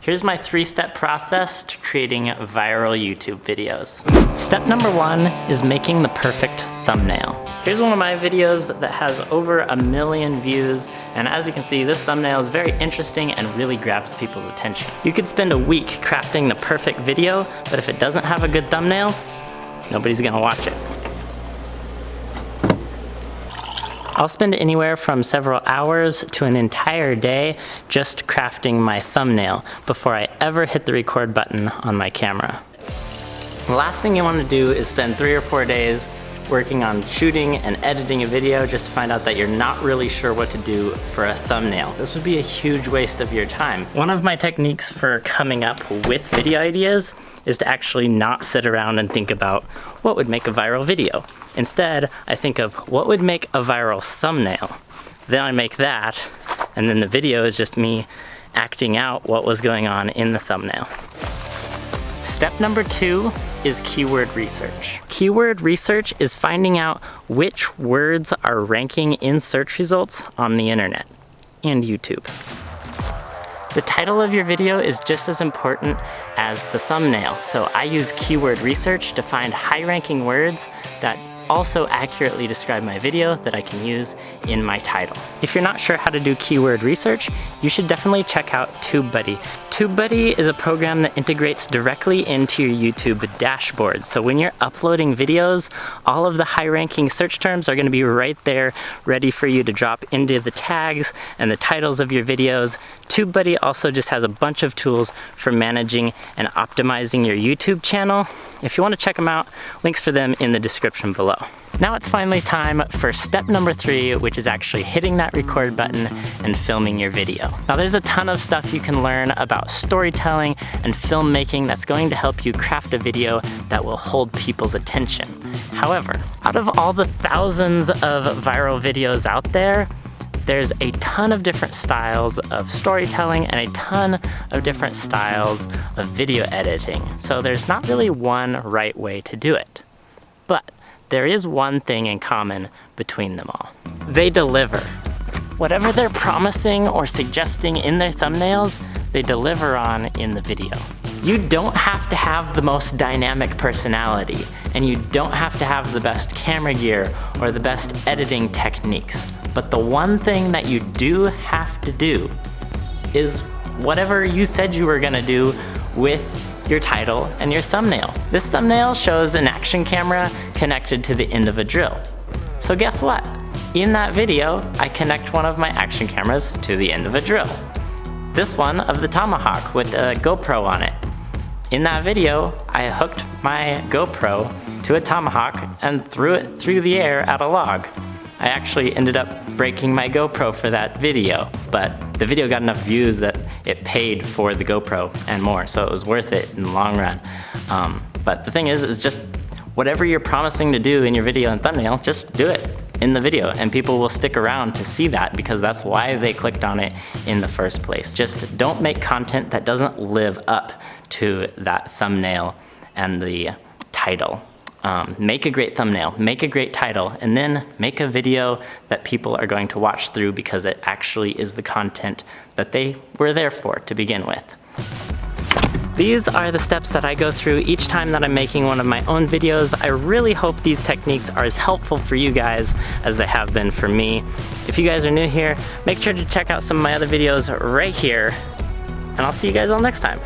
Here's my 3-step process to creating viral YouTube videos. Step number 1 is making the perfect thumbnail. Here's one of my videos that has over 1 million views, and as you can see, this thumbnail is very interesting and really grabs people's attention. You could spend a week crafting the perfect video, but if it doesn't have a good thumbnail, nobody's gonna watch it. I'll spend anywhere from several hours to an entire day just crafting my thumbnail before I ever hit the record button on my camera. The last thing you want to do is spend 3 or 4 days working on shooting and editing a video just to find out that you're not really sure what to do for a thumbnail. This would be a huge waste of your time. One of my techniques for coming up with video ideas is to actually not sit around and think about what would make a viral video. Instead, I think of what would make a viral thumbnail. Then I make that, and then the video is just me acting out what was going on in the thumbnail. Step number 2 is keyword research. Keyword research is finding out which words are ranking in search results on the internet and YouTube. The title of your video is just as important as the thumbnail, so I use keyword research to find high-ranking words that also accurately describe my video that I can use in my title. If you're not sure how to do keyword research, you should definitely check out Tubebuddy. Tubebuddy is a program that integrates directly into your YouTube dashboard. So when you're uploading videos, all of the high-ranking search terms are going to be right there, ready for you to drop into the tags and the titles of your videos. Tubebuddy also just has a bunch of tools for managing and optimizing your YouTube channel. If you want to check them out, links for them in the description below. Now it's finally time for step number 3, which is actually hitting that record button and filming your video. Now there's a ton of stuff you can learn about storytelling and filmmaking that's going to help you craft a video that will hold people's attention. However, out of all the thousands of viral videos out there, there's a ton of different styles of storytelling and a ton of different styles of video editing. So there's not really one right way to do it. But there is one thing in common between them all. They deliver. Whatever they're promising or suggesting in their thumbnails, they deliver on in the video. You don't have to have the most dynamic personality, and you don't have to have the best camera gear or the best editing techniques. But the one thing that you do have to do is whatever you said you were gonna do with your title and your thumbnail. This thumbnail shows an action camera connected to the end of a drill. So guess what? In that video, I connect one of my action cameras to the end of a drill. This one of the Tomahawk with a GoPro on it. In that video, I hooked my GoPro to a Tomahawk and threw it through the air at a log. I actually ended up breaking my GoPro for that video, but the video got enough views that it paid for the GoPro and more, so it was worth it in the long run. But the thing is just whatever you're promising to do in your video and thumbnail, just do it in the video, and people will stick around to see that because that's why they clicked on it in the first place. Just don't make content that doesn't live up to that thumbnail and the title. Make a great thumbnail, make a great title, and then make a video that people are going to watch through because it actually is the content that they were there for to begin with. These are the steps that I go through each time that I'm making one of my own videos. I really hope these techniques are as helpful for you guys as they have been for me. If you guys are new here, make sure to check out some of my other videos right here, and I'll see you guys all next time.